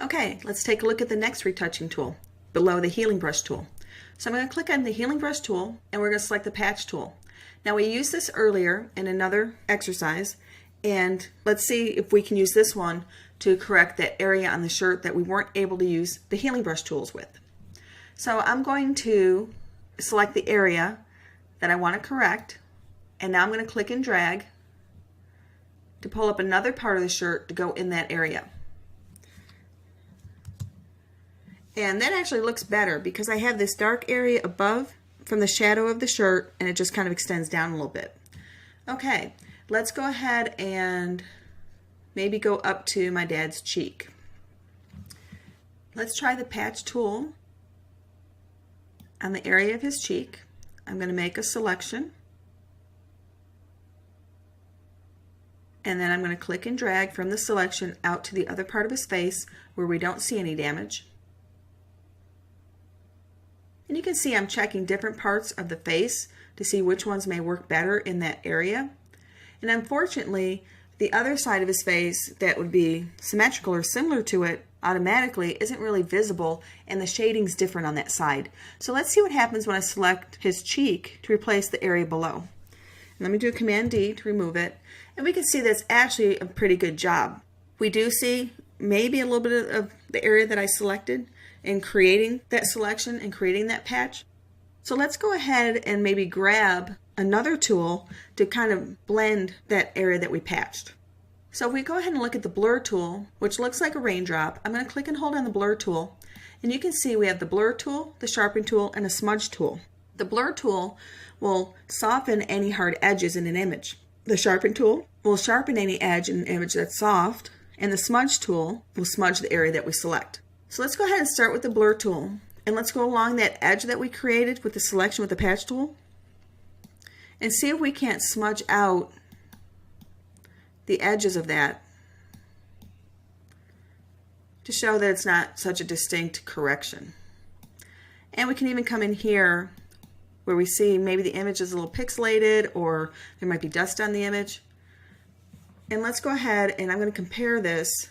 Okay, let's take a look at the next retouching tool below the healing brush tool. So I'm going to click on the healing brush tool and we're going to select the patch tool. Now we used this earlier in another exercise, and let's see if we can use this one to correct that area on the shirt that we weren't able to use the healing brush tools with. So I'm going to select the area that I want to correct, and now I'm going to click and drag to pull up another part of the shirt to go in that area. And that actually looks better because I have this dark area above from the shadow of the shirt, and it just kind of extends down a little bit. Okay, let's go ahead and maybe go up to my dad's cheek. Let's try the patch tool on the area of his cheek. I'm going to make a selection, and then I'm going to click and drag from the selection out to the other part of his face where we don't see any damage. And you can see I'm checking different parts of the face to see which ones may work better in that area. And unfortunately, the other side of his face that would be symmetrical or similar to it automatically isn't really visible, and the shading's different on that side. So let's see what happens when I select his cheek to replace the area below. And let me do Command D to remove it, and we can see that's actually a pretty good job. We do see maybe a little bit of the area that I selected in creating that selection and creating that patch. So let's go ahead and maybe grab another tool to kind of blend that area that we patched. So if we go ahead and look at the blur tool, which looks like a raindrop, I'm going to click and hold on the blur tool, and you can see we have the blur tool, the sharpen tool, and a smudge tool. The blur tool will soften any hard edges in an image. The sharpen tool will sharpen any edge in an image that's soft, and the smudge tool will smudge the area that we select. So let's go ahead and start with the blur tool, and let's go along that edge that we created with the selection with the patch tool and see if we can't smudge out the edges of that to show that it's not such a distinct correction. And we can even come in here where we see maybe the image is a little pixelated or there might be dust on the image. And let's go ahead and I'm going to compare this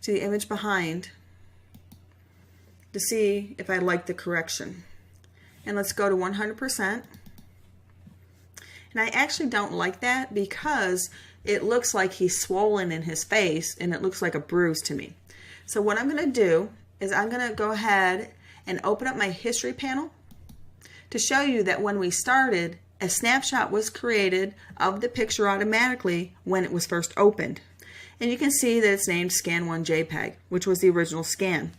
to the image behind to see if I like the correction. And let's go to 100%. And I actually don't like that because it looks like he's swollen in his face and it looks like a bruise to me. So what I'm going to do is I'm going to go ahead and open up my history panel to show you that when we started, a snapshot was created of the picture automatically when it was first opened. And you can see that it's named Scan1 JPEG, which was the original scan.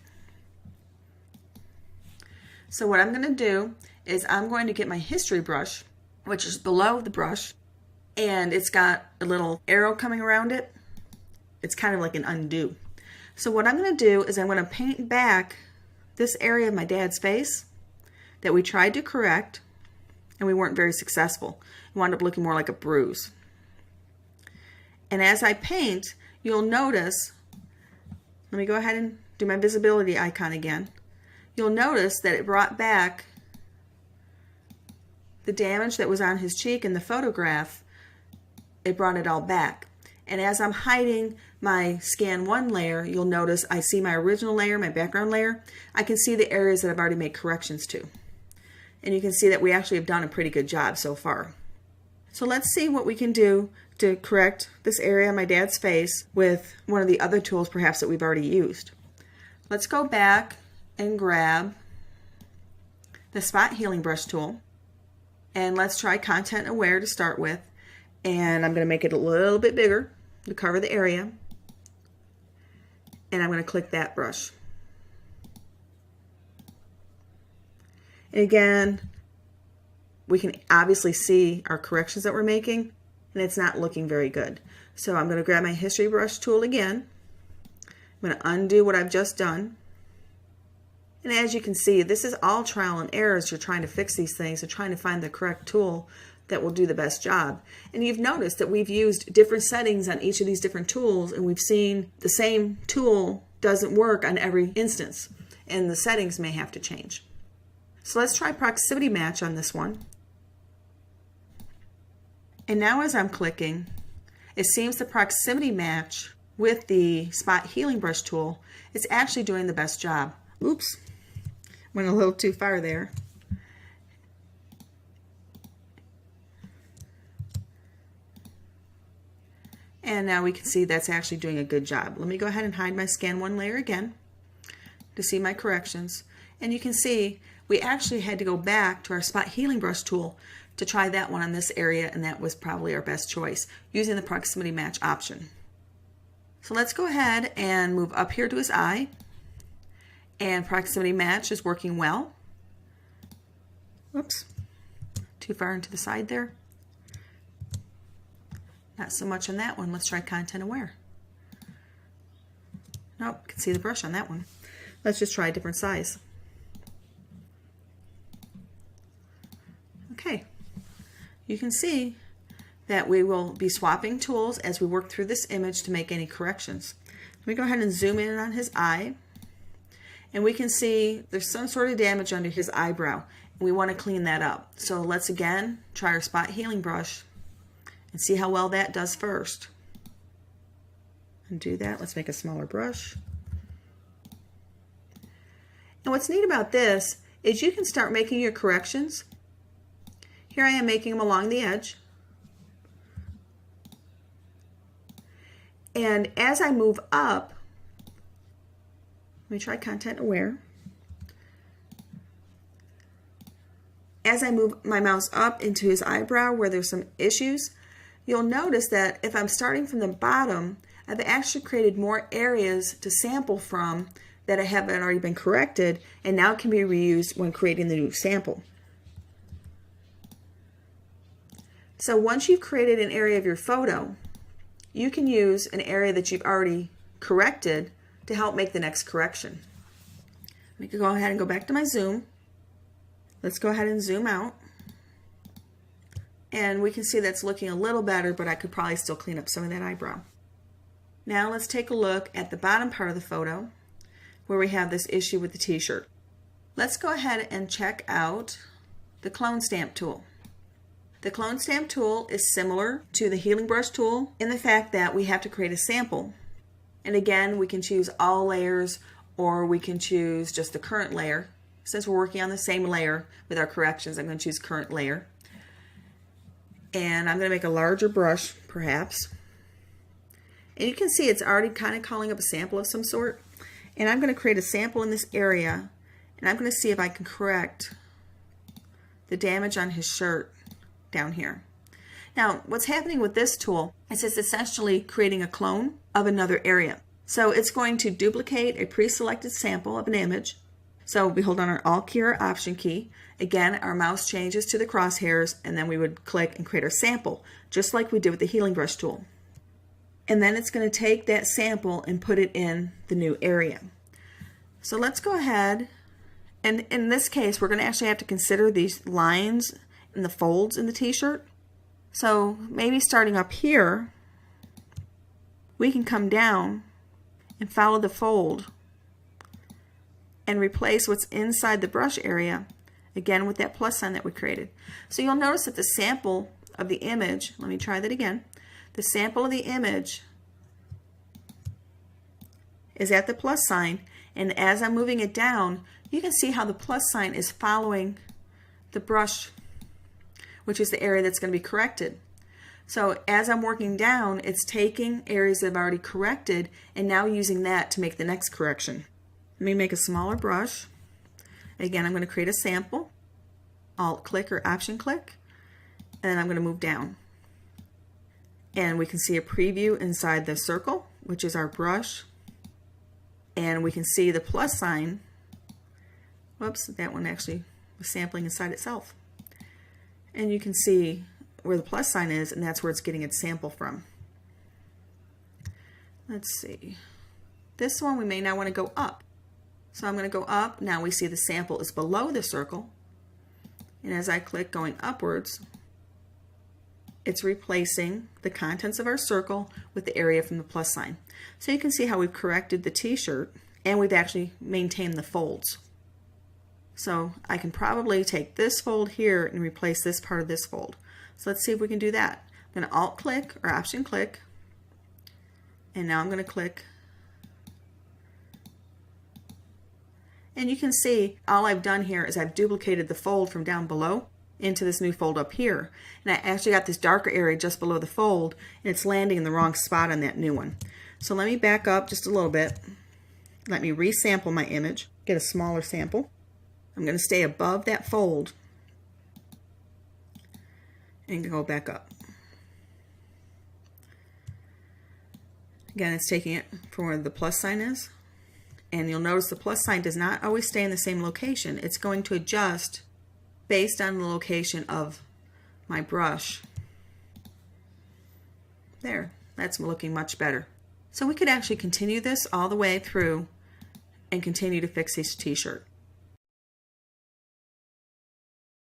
So what I'm going to do is I'm going to get my history brush, which is below the brush, and it's got a little arrow coming around it. It's kind of like an undo. So what I'm going to do is I'm going to paint back this area of my dad's face that we tried to correct and we weren't very successful. It wound up looking more like a bruise. And as I paint, you'll notice, let me go ahead and do my visibility icon again. You'll notice that it brought back the damage that was on his cheek in the photograph. It brought it all back. And as I'm hiding my Scan 1 layer, you'll notice I see my original layer, my background layer. I can see the areas that I've already made corrections to. And you can see that we actually have done a pretty good job so far. So let's see what we can do to correct this area on my dad's face with one of the other tools perhaps that we've already used. Let's go back and grab the Spot Healing Brush tool. And let's try Content Aware to start with. And I'm going to make it a little bit bigger to cover the area. And I'm going to click that brush. And again, we can obviously see our corrections that we're making, and it's not looking very good. So I'm going to grab my History Brush tool again. I'm going to undo what I've just done. And as you can see, this is all trial and error as you're trying to fix these things and trying to find the correct tool that will do the best job. And you've noticed that we've used different settings on each of these different tools, and we've seen the same tool doesn't work on every instance, and the settings may have to change. So let's try Proximity Match on this one. And now as I'm clicking, it seems the proximity match with the spot healing brush tool, it's actually doing the best job. Oops, went a little too far there. And now we can see that's actually doing a good job. Let me go ahead and hide my scan one layer again to see my corrections. And you can see we actually had to go back to our spot healing brush tool to try that one on this area, and that was probably our best choice using the proximity match option. So let's go ahead and move up here to his eye, and proximity match is working well. Whoops, too far into the side there. Not so much on that one. Let's try content aware. Nope, can see the brush on that one. Let's just try a different size. Okay, you can see that we will be swapping tools as we work through this image to make any corrections. Let me go ahead and zoom in on his eye, and we can see there's some sort of damage under his eyebrow, and we want to clean that up. So let's again try our spot healing brush and see how well that does first. Undo that. Let's make a smaller brush. And what's neat about this is you can start making your corrections. Here I am making them along the edge. And as I move up, let me try content aware. As I move my mouse up into his eyebrow where there's some issues, you'll notice that if I'm starting from the bottom, I've actually created more areas to sample from that haven't already been corrected and now can be reused when creating the new sample. So once you've created an area of your photo, you can use an area that you've already corrected to help make the next correction. Let me go ahead and go back to my zoom. Let's go ahead and zoom out. And we can see that's looking a little better, but I could probably still clean up some of that eyebrow. Now let's take a look at the bottom part of the photo where we have this issue with the t-shirt. Let's go ahead and check out the clone stamp tool. The clone stamp tool is similar to the healing brush tool in the fact that we have to create a sample. And again, we can choose all layers or we can choose just the current layer. Since we're working on the same layer with our corrections, I'm going to choose current layer. And I'm going to make a larger brush, perhaps. And you can see it's already kind of calling up a sample of some sort. And I'm going to create a sample in this area, and I'm going to see if I can correct the damage on his shirt down here. Now, what's happening with this tool is it's essentially creating a clone of another area. So it's going to duplicate a pre-selected sample of an image. So we hold on our Alt key or Option key. Again, our mouse changes to the crosshairs, and then we would click and create our sample, just like we did with the healing brush tool. And then it's going to take that sample and put it in the new area. So let's go ahead, and in this case, we're going to actually have to consider these lines and the folds in the t-shirt. So maybe starting up here, we can come down and follow the fold and replace what's inside the brush area again with that plus sign that we created. So you'll notice that the sample of the image, let me try that again, the sample of the image is at the plus sign, and as I'm moving it down, you can see how the plus sign is following the brush, which is the area that's going to be corrected. So as I'm working down, it's taking areas that I've already corrected and now using that to make the next correction. Let me make a smaller brush. Again, I'm going to create a sample. Alt click or Option click, and then I'm going to move down. And we can see a preview inside the circle, which is our brush. And we can see the plus sign. Whoops, that one actually was sampling inside itself. And you can see where the plus sign is, and that's where it's getting its sample from. Let's see. This one we may now want to go up. So I'm going to go up. Now we see the sample is below the circle. And as I click going upwards, it's replacing the contents of our circle with the area from the plus sign. So you can see how we've corrected the t-shirt and we've actually maintained the folds. So I can probably take this fold here and replace this part of this fold. So let's see if we can do that. I'm going to Alt click or Option click, And now I'm going to click. And you can see all I've done here is I've duplicated the fold from down below into this new fold up here. And I actually got this darker area just below the fold, and it's landing in the wrong spot on that new one. So let me back up just a little bit. Let me resample my image, get a smaller sample. I'm going to stay above that fold and go back up. Again, it's taking it from where the plus sign is. And you'll notice the plus sign does not always stay in the same location. It's going to adjust based on the location of my brush. There, that's looking much better. So we could actually continue this all the way through and continue to fix this t-shirt.